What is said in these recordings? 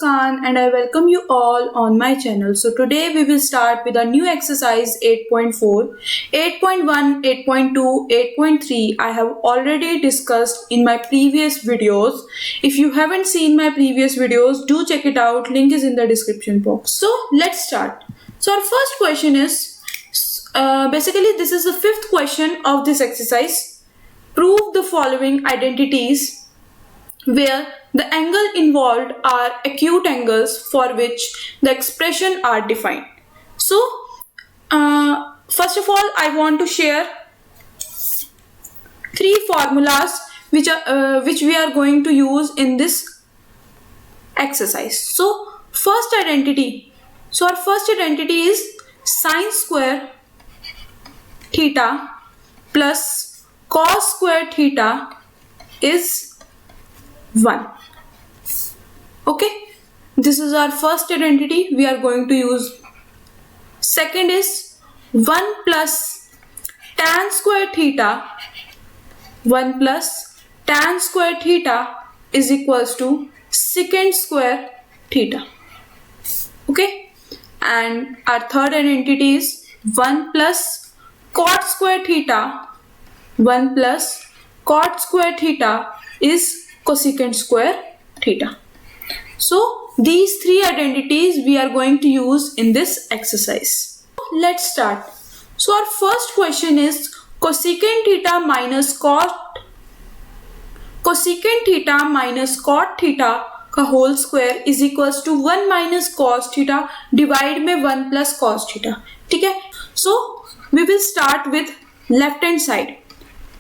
Muskan and I welcome you all on my channel. So today we will start with a new exercise 8.4, 8.1, 8.2, 8.3 I have already discussed in my previous videos. If you haven't seen my previous videos, do check it out. Link is in the description box. So let's start. So our first question is, basically this is the fifth question of this exercise. Prove the following identities where the angle involved are acute angles for which the expression are defined. So first of all, I want to share three formulas which we are going to use in this exercise. So first identity. So our first identity is sine square theta plus cos square theta is 1. Okay, this is our first identity we are going to use. Second is 1 plus tan square theta. 1 plus tan square theta is equals to secant square theta. Okay, and our third identity is 1 plus cot square theta. 1 plus cot square theta is cosecant square theta. So these three identities we are going to use in this exercise. Let's start. So our first question is cosecant theta minus cot theta का whole square is equals to 1 minus cos theta divide में 1 plus cos theta. ठीक है? So we will start with left hand side.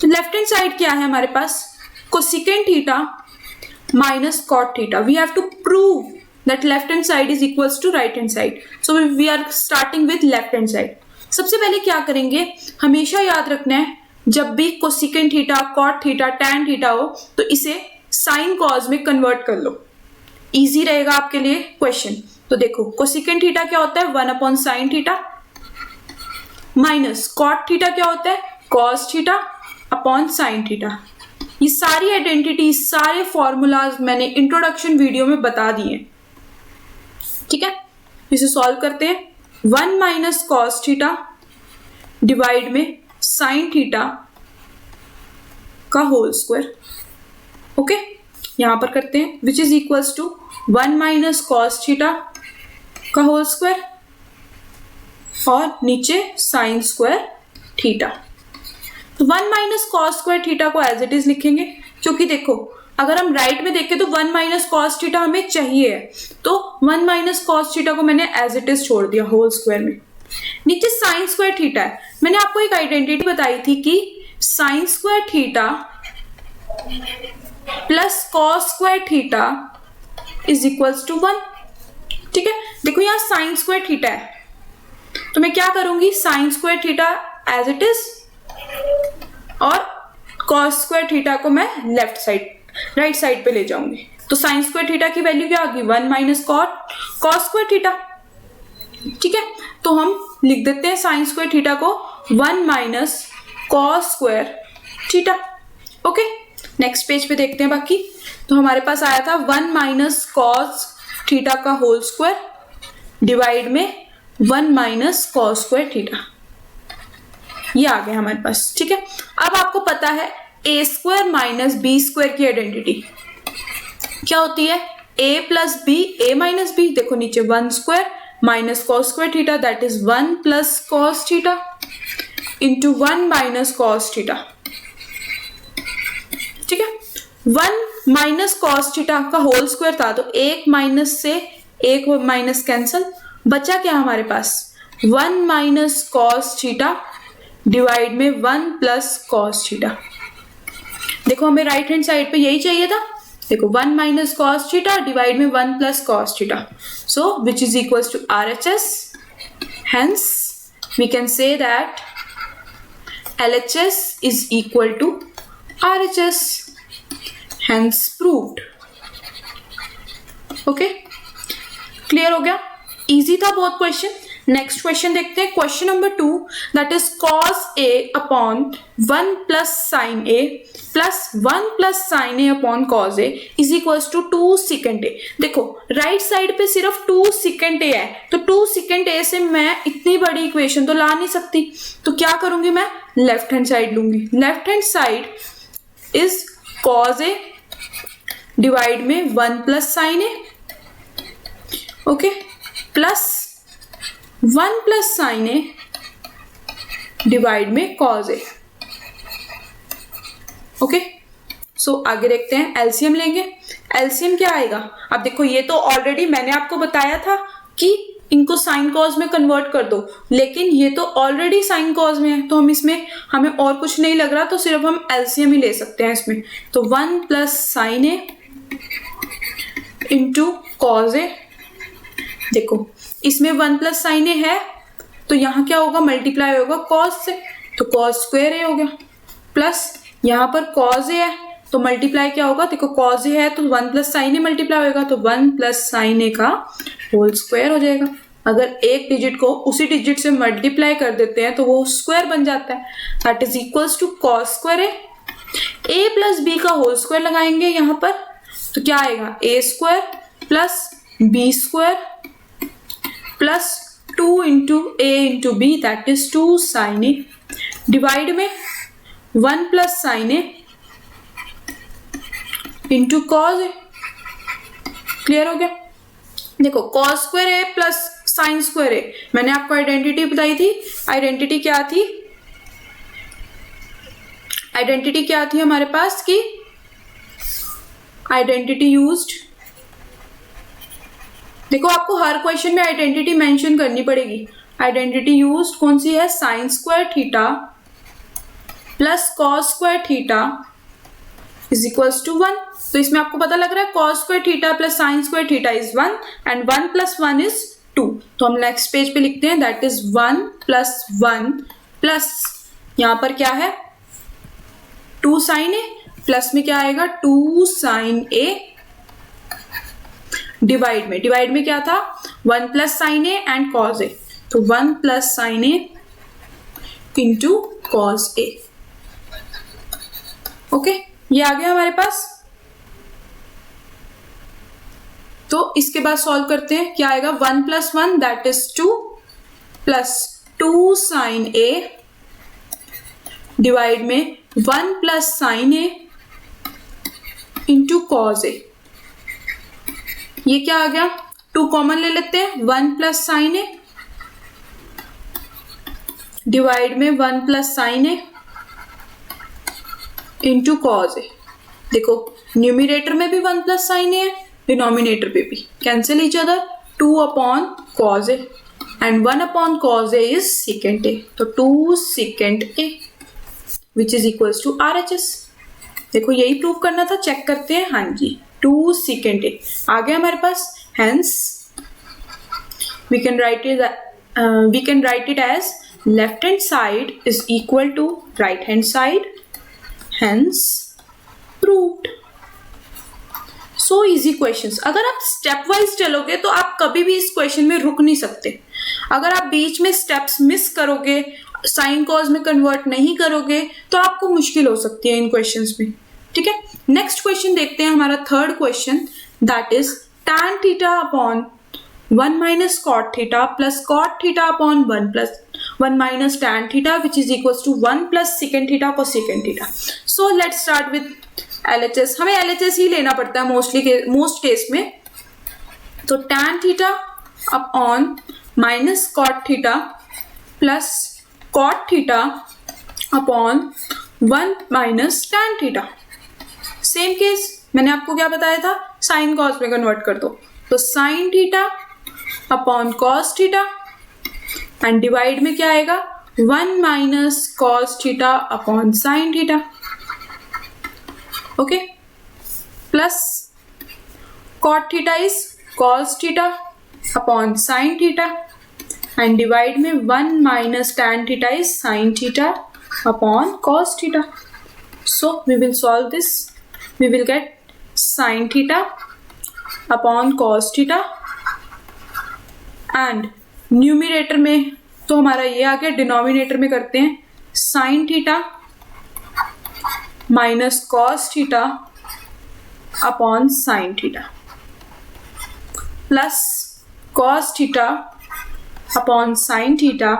तो left hand side क्या है हमारे पास? Cosecant theta minus cot theta. We have to prove that left hand side is equals to right hand side. So we are starting with left hand side. सबसे पहले क्या करेंगे, हमेशा याद रखना है जब भी cosecant theta, cot theta, tan theta हो तो इसे sin cos में कन्वर्ट कर लो. इजी रहेगा आपके लिए क्वेश्चन. तो देखो cosecant theta क्या होता है 1 upon sin theta minus cot theta क्या होता है cos theta upon sin theta. ये सारी आइडेंटिटी, सारे फॉर्मूलाज मैंने इंट्रोडक्शन वीडियो में बता दिए. ठीक है, इसे सॉल्व करते हैं. 1 माइनस कॉस थीटा डिवाइड में साइन थीटा का होल स्क्वायर. ओके, यहां पर करते हैं which is equals to 1 minus cos theta का होल स्क्वायर और नीचे साइन स्क्वायर थीटा. तो 1 माइनस कॉस स्क्वायर थीटा को एज इट इज लिखेंगे, क्योंकि देखो अगर हम राइट में देखें तो 1 माइनस कॉस थीटा हमें चाहिए है, तो 1 माइनस कॉस थीटा को मैंने एज इट इज छोड़ दिया होल स्क्वायर में. नीचे साइन स्क्वायर थीटा है. मैंने आपको एक आइडेंटिटी बताई थी कि sine square theta plus cos square theta is equals to 1. ठीक है, देखो यहाँ साइन स्क्वायर थीटा है तो मैं क्या करूंगी, sine square theta as it is और cos स्क्वायर थीटा को मैं लेफ्ट साइड राइट साइड पे ले जाऊंगी. तो साइन स्क्वायर थीटा की वैल्यू क्या होगी 1 माइनस cos स्क्वायर थीटा. ठीक है, तो हम लिख देते हैं साइन स्क्वायर थीटा को 1 minus cos square theta. Okay, next page पे देखते हैं बाकी. तो हमारे पास आया था 1 माइनस cos थीटा का होल स्क्वायर डिवाइड में 1 माइनस cos स्क्वायर थीटा. ये आ गया हमारे पास. ठीक है, अब आपको पता है ए स्क्वायर माइनस बी स्क्वायर की आइडेंटिटी क्या होती है, ए प्लस बी, ए माइनस बी. देखो नीचे 1 square minus cos square theta that is 1 plus cos theta into 1 minus cos theta. ठीक है, 1 माइनस कॉस थीटा का होल स्क्वायर था तो एक माइनस से एक माइनस कैंसल, बचा क्या हमारे पास 1 माइनस कॉस थीटा डिवाइड में 1 प्लस कॉस थीटा. देखो हमें राइट हैंड साइड पे यही चाहिए था. देखो 1 माइनस कॉस थीटा डिवाइड में 1 plus cos theta. So which is equals to RHS. Hence we can say that LHS is equal to RHS. Hence proved. Okay, clear हो गया. इजी था बहुत क्वेश्चन. नेक्स्ट क्वेश्चन देखते हैं, question number 2, that is cos A upon 1 plus sine A plus 1 plus sine A upon cos A is equals to 2 second A। देखो right side पे सिर्फ 2 second A है, तो 2 सेकेंड A से मैं इतनी बड़ी इक्वेशन तो ला नहीं सकती, तो क्या करूंगी मैं, लेफ्ट हैंड साइड लूंगी। Left hand side is cos A divide में 1 plus sine A, okay, plus 1 plus sine A divide में cos A, ओके। सो आगे देखते हैं, एलसीएम लेंगे। एलसीएम क्या आएगा, अब देखो ये तो ऑलरेडी मैंने आपको बताया था कि इनको साइन कॉज में कन्वर्ट कर दो, लेकिन ये तो ऑलरेडी साइन कॉज में है, तो हम इसमें हमें और कुछ नहीं लग रहा, तो सिर्फ हम एलसीएम ही ले सकते हैं इसमें। तो 1 plus sine A into cos A, देखो इसमें 1 प्लस साइन A है, तो यहाँ क्या होगा, मल्टीप्लाई होगा कॉस से, तो कॉस स्क्वायर A हो गया, प्लस यहाँ पर कॉस A है तो मल्टीप्लाई क्या होगा, देखो कॉस A है तो 1 प्लस साइन A मल्टीप्लाई होगा, तो 1 प्लस साइन A का होल स्क्वायर हो जाएगा। अगर एक डिजिट को उसी डिजिट से मल्टीप्लाई कर देते हैं तो वो स्क्वायर बन जाता है, that is equals to cos square A plus B का होल स्क्वायर लगाएंगे यहाँ पर, तो क्या आएगा, A square plus B square plus 2 into A into B, that is 2 sine A divide में 1 plus sine A into cos A। Clear हो गया। देखो cos square A plus sine square A, मैंने आपको आइडेंटिटी बताई थी, आइडेंटिटी क्या थी, आइडेंटिटी क्या थी हमारे पास की, आइडेंटिटी यूज्ड, देखो आपको हर क्वेश्चन में आइडेंटिटी मेंशन करनी पड़ेगी। आइडेंटिटी यूज्ड कौन सी है, sine square theta plus cos square theta is equals to 1। तो इसमें आपको पता लग रहा है cos square theta plus sine square theta is 1 and 1 plus 1 is 2। तो हम नेक्स्ट पेज पे लिखते हैं, दैट इज 1 प्लस 1 प्लस यहां पर क्या है 2 साइन A, प्लस में क्या आएगा 2 साइन A डिवाइड में क्या था 1 plus sine A and cos A, तो 1 plus sine A into cos A, okay. ये आ गया हमारे पास। तो इसके बाद सॉल्व करते हैं, क्या आएगा 1 plus 1 that is 2 plus 2 sine A divide में 1 plus sine A into cos A। ये क्या आ गया, 2 कॉमन ले लेते हैं, 1 प्लस साइन A डिवाइड में 1 plus sine A into cos A। देखो न्यूमिनेटर में भी 1 प्लस साइन A है, डिनोमिनेटर पे भी, cancel each other, 2 upon cos A and 1 upon cos A is secant A, तो 2 second A which is equals to RHS। देखो यही prove करना था, चेक करते हैं, हाँ जी 2 सेकेंड A आ गया हमारे पास। Hence we can write it as left hand side is equal to right hand side, hence proved। so easy questions। अगर आप स्टेप वाइज चलोगे तो आप कभी भी इस क्वेश्चन में रुक नहीं सकते। अगर आप बीच में स्टेप्स मिस करोगे, साइन कॉज में कन्वर्ट नहीं करोगे, तो आपको मुश्किल हो सकती है इन क्वेश्चंस में, ठीक है। नेक्स्ट क्वेश्चन देखते हैं, हमारा third question, that is tan theta upon 1 minus cot theta plus cot theta upon 1 plus 1 minus tan theta which is equals to 1 plus secant theta cosecant theta। So let's start with LHS। हमें LHS ही लेना पड़ता है most case में। तो tan theta upon minus cot theta plus cot theta upon 1 minus tan theta। Same case मैंने आपको क्या बताया था, साइन कॉस में कन्वर्ट कर दो, तो sine theta upon cos theta and divide में क्या आएगा 1 minus cos theta upon sine theta, okay, plus cot theta is cos theta upon sine theta and divide में 1 minus tan theta is sine theta upon cos theta. So we will solve this, we will get sine theta upon cos theta and numerator में तो हमारा ये आ गया, denominator में करते हैं sine theta minus cos theta upon sine theta plus cos theta upon sine theta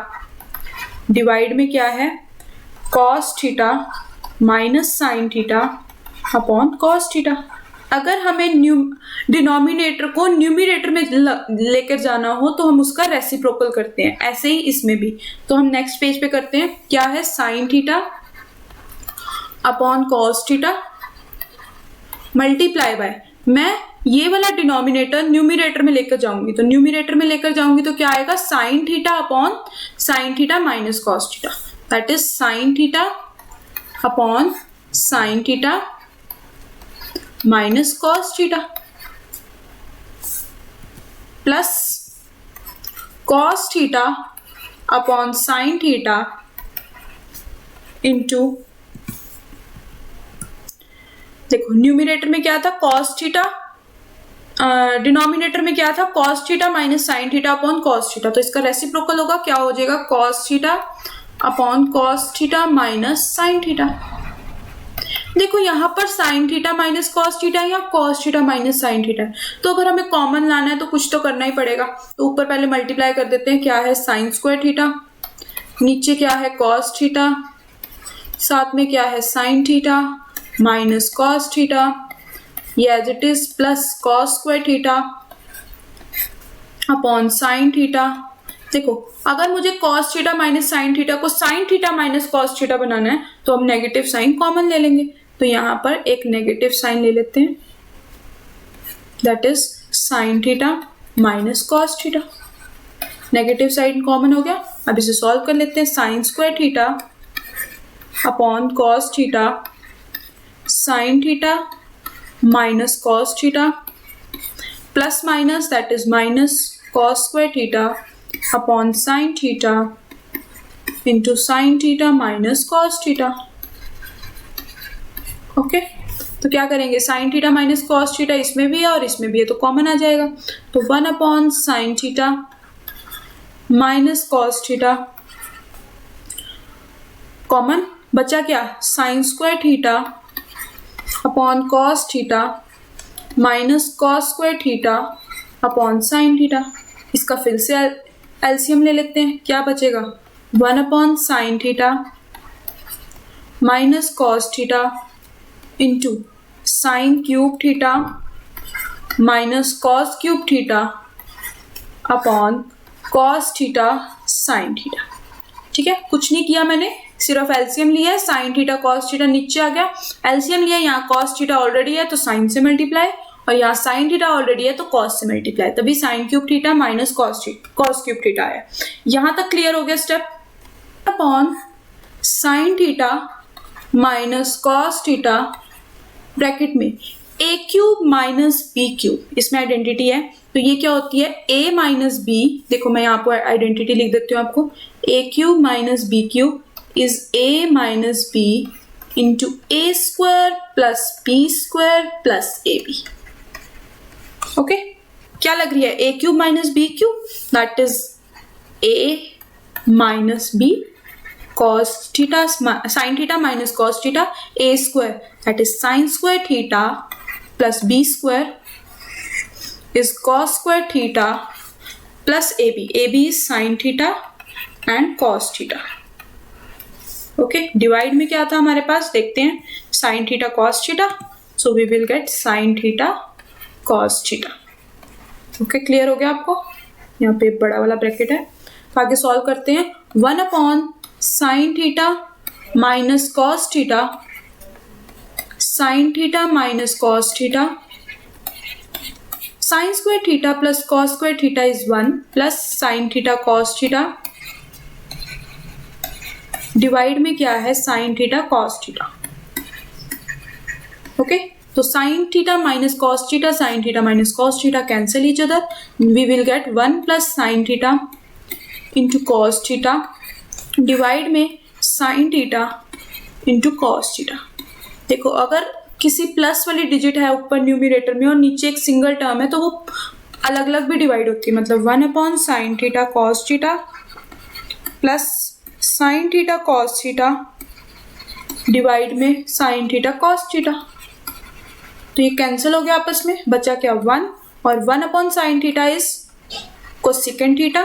divide में क्या है, cos theta minus sine theta upon cos theta. अगर हमें डिनोमिनेटर को न्यूमिनेटर में लेकर जाना हो तो हम उसका रेसिप्रोकल करते हैं, ऐसे ही इसमें भी। तो हम नेक्स्ट पेज पे करते हैं, क्या है, sine theta upon cos theta multiply by, मैं ये वाला डिनोमिनेटर न्यूमिनेटर में लेकर जाऊंगी, तो न्यूमिनेटर में लेकर जाऊंगी तो क्या आएगा, sign theta upon sine theta minus cos theta, that is sine theta upon sine theta minus cos theta plus cos theta upon sine theta into, देखो न्यूमिनेटर में क्या था, कॉस थीटा, डिनोमिनेटर में क्या था, cos theta minus sine theta upon cos theta, तो इसका reciprocal होगा, क्या हो जाएगा, cos theta upon cos theta minus sine theta. देखो यहाँ पर sign theta minus cos theta या cos theta minus sine theta, तो अगर हमें कॉमन लाना है तो कुछ तो करना ही पड़ेगा। तो ऊपर पहले मल्टीप्लाई कर देते हैं, क्या है, साइन स्क्वायर थीटा, नीचे क्या है, कॉस थीटा, साथ में क्या है, sine theta minus cos theta, ये as it is, plus cos square theta upon sine theta. देखो अगर मुझे cos theta minus sine theta को sine theta minus cos theta बनाना है तो हम नेगेटिव साइन कॉमन ले लेंगे, तो यहाँ पर एक नेगेटिव साइन ले लेते हैं, that is sine theta minus cos theta, negative sine common हो गया। अब इसे सॉल्व कर लेते हैं, sine square theta upon cos theta sine theta minus cos theta plus minus, that is minus cos square theta upon sine theta into sine theta minus cos theta. Okay, तो क्या करेंगे, sine theta minus cos theta इसमें भी है और इसमें भी है तो कॉमन आ जाएगा, तो 1 upon sine theta minus cos theta, common बचा क्या, sign square theta upon cos theta minus cos square theta upon sine theta. इसका फिर से एलसीएम ले लेते हैं, क्या बचेगा, 1 upon sine theta minus cos theta into sine cube theta minus cos cube theta upon cos theta sine theta. ठीक है, कुछ नहीं किया मैंने, सिर्फ एलसीएम लिया है, साइन थीटा कॉस थीटा नीचे आ गया, एलसीएम लिया, यहाँ कॉस थीटा ऑलरेडी है तो साइन से मल्टीप्लाई, और यहाँ साइन थीटा ऑलरेडी है तो कॉस से मल्टीप्लाई, तभी sine cube theta minus cos cube theta है। यहाँ तक क्लियर हो गया step. Upon sine theta minus cos theta bracket में ए क्यूब माइनस बी क्यूब, इसमें आइडेंटिटी है तो ये क्या होती है, ए माइनस बी, देखो मैं यहाँ पर आइडेंटिटी लिख देती हूँ आपको, A cube minus B cube is A minus B into A square plus B square plus A B. Okay, क्या लग रही है, A cube minus B cube, that is A minus B cos theta sine theta minus cos theta, A square that is sine square theta plus B square is cos square theta plus A B is sine theta and cos theta. Okay, divide में क्या था हमारे पास, देखते हैं, sine theta cos theta, so we will get sine theta cos theta. Okay, clear हो गया आपको, यहाँ पे बड़ा वाला ब्रैकेट है, तो आगे सॉल्व करते हैं, 1 upon sine theta minus cos theta sine theta minus cos theta, sine square theta plus cos square theta is 1 plus sine theta cos theta, divide में क्या है, sine theta cos theta. Okay, तो sine theta minus cos theta, sine theta minus cos theta cancel each other, we will get 1 plus sine theta into cos theta, divide में sine theta into cos theta. देखो अगर किसी plus वाली digit है ऊपर numerator में और नीचे एक सिंगल टर्म है तो वो अलग अलग भी डिवाइड होती है, मतलब 1/sin theta cos theta plus sin theta cos theta divide में sin थीटा cos थीटा। तो ये कैंसिल हो गया आपस में, बचा क्या 1, और 1/sin theta is cosecant theta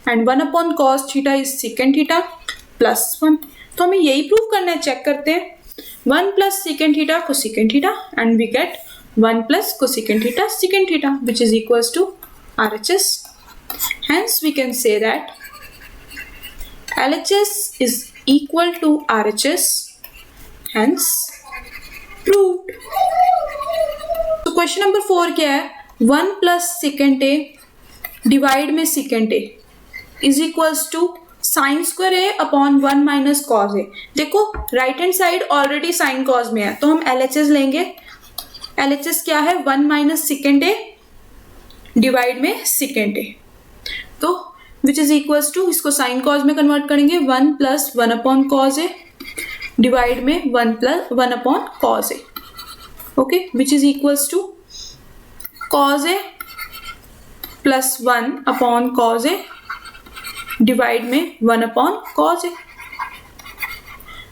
and 1/cos theta is secant theta plus 1। तो हमें यही प्रूव करना है, चेक करते हैं। 1 + secant theta cosecant theta and we get 1 + cosecant theta secant theta which is equals to RHS. Hence we can say that LHS is equal to RHS, hence proved. So question number 4 क्या है, 1 + secant A divide में secant A is equals to sin square A upon 1 - cos ए। देखो right hand side already sin cos में है, तो हम LHS लेंगे। LHS क्या है, 1 - secant ए डिवाइड में secant ए, तो विच इज इक्वल्स टू, इसको sin cos में कन्वर्ट करेंगे 1 + 1/cos ए डिवाइड में 1/cos A. Okay, which is equals to cos A plus 1/cos A divide में 1/cos ए।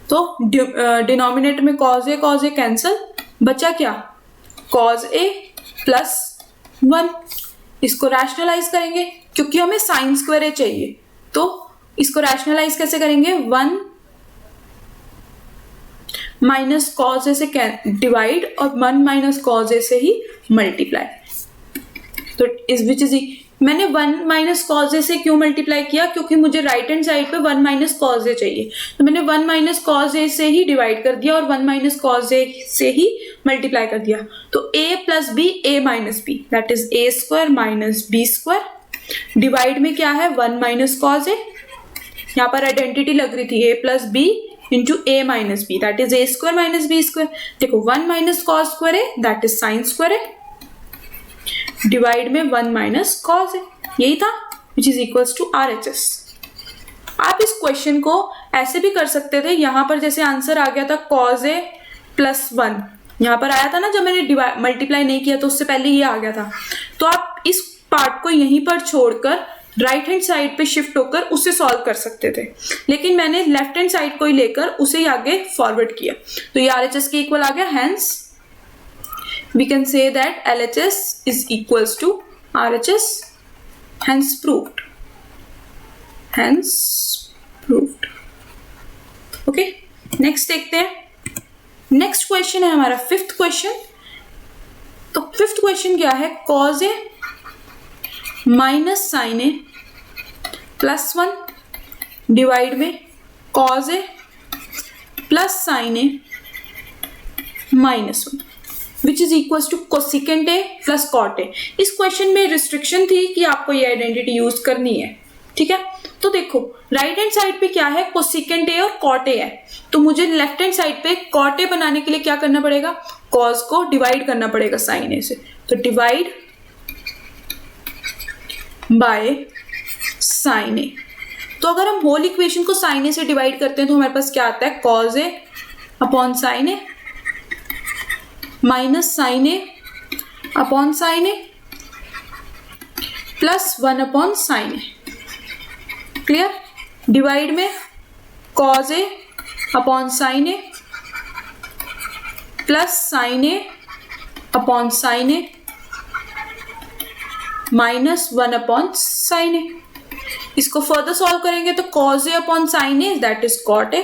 तो डिनोमिनेटर में cos ए cancel, बचा क्या cos ए प्लस 1। इसको रैशनलाइज करेंगे क्योंकि हमें sin स्क्वायर ए चाहिए, तो इसको रैशनलाइज कैसे करेंगे, 1 - cos ए से डिवाइड और 1 - cos ए से ही मल्टीप्लाई। तो इस विच इज, मैंने 1 - cos ए से क्यों मल्टीप्लाई किया, क्योंकि मुझे राइट हैंड साइड पे 1 - cos ए चाहिए, तो मैंने 1 - cos ए से ही डिवाइड कर दिया और 1 - cos ए से ही मल्टीप्लाई कर दिया। तो a + b a - b that is a² - b² divide में क्या है 1 - cos ए। यहाँ पर आइडेंटिटी लग रही थी a + b into a - b that is a² - b²। देखो 1 - cos² A that is sin square A divide में 1 - cos ए, यही था, which is equals to RHS। आप इस क्वेश्चन को ऐसे भी कर सकते थे, यहां पर जैसे आंसर आ गया था cos ए प्लस 1, यहां पर आया था ना जब मैंने मल्टीप्लाई नहीं किया तो उससे पहले ये आ गया था। तो आप इस पार्ट को यहीं पर छोड़कर राइट हैंड साइड पे शिफ्ट होकर उसे सॉल्व कर सकते थे, लेकिन मैंने लेफ्ट हैंड साइड को ही लेकर उसे ही आगे फॉरवर्ड किया, तो ये RHS के इक्वल आ गया। Hence we can say that LHS is equals to RHS, hence proved, okay। next देखते हैं, next question है हमारा 5th क्वेश्चन। तो 5th क्वेश्चन क्या है, cos A - sin A plus 1 divide में cos A plus sin A minus 1 which is equals to cosecant A plus cot A. इस question में रिस्ट्रिक्शन थी कि आपको ये आइडेंटिटी यूज करनी है, ठीक है। तो देखो राइट हैंड साइड पे क्या है, कोसेकेंट ए और कॉट ए है, तो मुझे लेफ्ट हैंड साइड पे कॉट ए बनाने के लिए क्या करना पड़ेगा, कॉस को डिवाइड करना पड़ेगा साइन ए से, तो डिवाइड बाय साइन ए। तो अगर हम होल इक्वेशन को साइन ए से डिवाइड करते हैं तो हमारे पास क्या आता है, cos A upon sine A minus sine A upon sine A plus 1/sin A. Clear, divide में cos A upon sine A plus sine A upon sine A minus 1/sin A. इसको further solve करेंगे तो cos A upon sine A that is cot A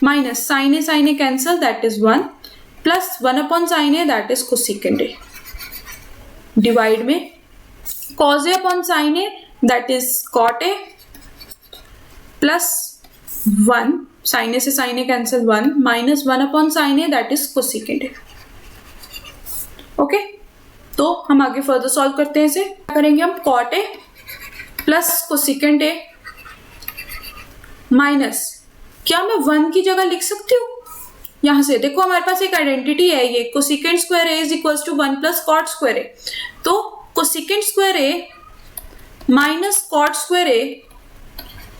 minus sine A cancel that is 1 plus 1/sin A that is cosecant A divide में cos A upon sine A that is cot A plus 1 sine A से sine A cancel 1 minus 1/sin A that is cosecant A. Okay, तो हम आगे further solve करते हैं इसे। क्या करेंगे हम, cot A plus cosecant A minus, क्या मैं 1 की जगह लिख सकती हूँ यहां से, देखो हमारे पास एक आइडेंटिटी है ये cosecant square A is equals to 1 plus cot square A. तो cosecant square A minus cot square A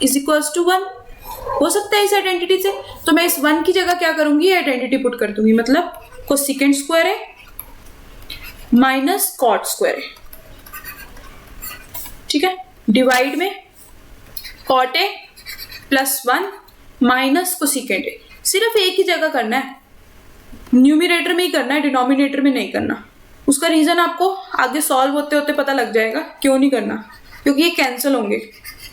is equals to 1 हो सकता है इस आइडेंटिटी से। तो मैं इस 1 की जगह क्या करूंगी, आइडेंटिटी पुट कर दूंगी, मतलब cosecant square A minus cot square है, ठीक है। डिवाइड में cot A plus 1 minus cosecant A, सिर्फ एक ही जगह करना है, न्यूमिनेटर में ही करना है, डिनोमिनेटर में नहीं करना। उसका रीजन आपको आगे सॉल्व होते होते पता लग जाएगा क्यों नहीं करना, क्योंकि ये कैंसिल होंगे,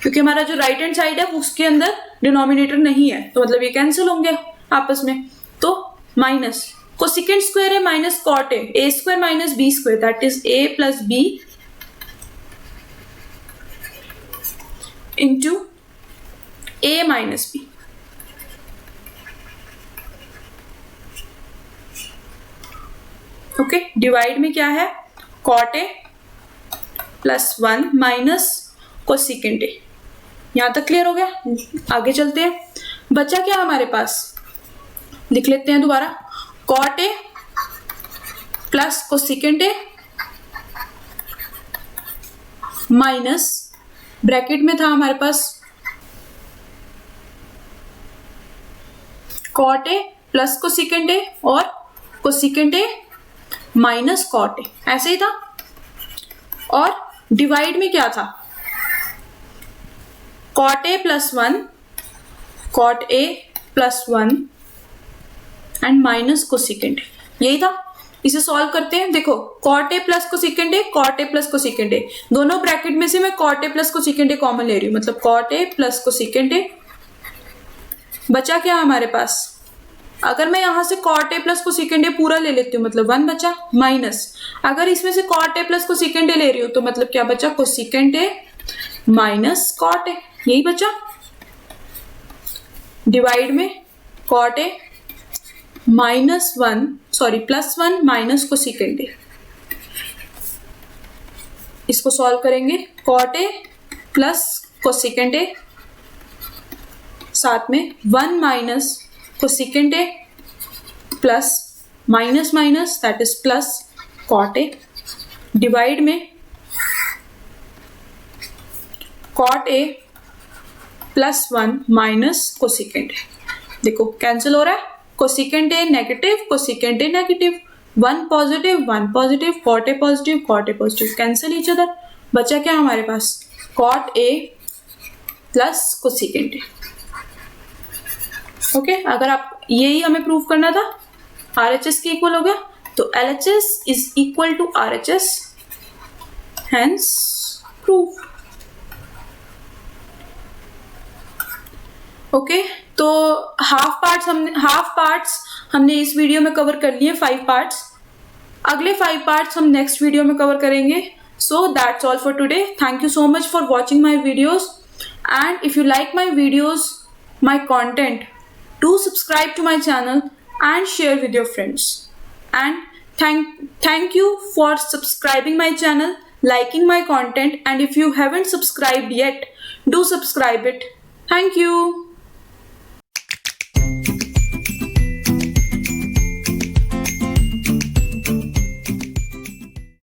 क्योंकि हमारा जो राइट हैंड साइड है उसके अंदर डिनोमिनेटर नहीं है, तो मतलब ये कैंसिल होंगे आपस में। तो माइनस कोसिकेंट स्क्वायर है minus cot A square minus B square, that is A plus B into A minus B. Okay, divide में क्या है, cot A plus 1 minus cosecant A. यहां तक क्लियर हो गया, आगे चलते हैं। बचा क्या हमारे पास, लिख लेते हैं दोबारा, cot A plus cosecant A minus, bracket में था हमारे पास cot A plus cosecant A और cosecant A minus cot A, ऐसे ही था। और डिवाइड में क्या था, cot A plus 1 cot A plus 1 and minus cosecant, यही था। इसे सॉल्व करते हैं। देखो cot A plus cosecant A, cot A plus cosecant A, दोनों ब्रैकेट में से मैं cot A plus cosecant A common ले रही हूं, मतलब cot A plus cosecant A. बचा क्या हमारे पास, अगर मैं यहां से cot A plus cosecant A पूरा ले लेती हूँ मतलब 1 बचा, माइनस अगर इसमें से cot A plus cosecant A ले रही हूँ तो मतलब क्या बचा, cosecant A minus cot A, यही बचा। डिवाइड में cot A minus 1 sorry plus 1 minus cosecant A, इसको सॉल्व करेंगे, cot A plus cosecant A साथ में 1 minus cosecant A plus minus minus that is plus cot A. Divide में cot A plus 1 minus cosecant A, देखो cancel हो रहा है, cosecant A negative cosecant A negative, 1 positive 1 positive, cot A positive cot A positive, cancel each other. बचा क्या हमारे पास, cot A plus cosecant A. Okay, अगर आप यही हमें प्रूव करना था, RHS के इक्वल हो गया, तो LHS is equal to RHS, hence proof. Okay, तो हाफ पार्ट्स हमने इस वीडियो में कवर कर लिए, 5 पार्ट्स। अगले 5 पार्ट्स हम नेक्स्ट वीडियो में कवर करेंगे। So that's all for today. Thank you so much for watching my videos, and if you like my videos, my content, do subscribe to my channel and share with your friends. And thank you for subscribing my channel, liking my content, and if you haven't subscribed yet, do subscribe it. Thank you.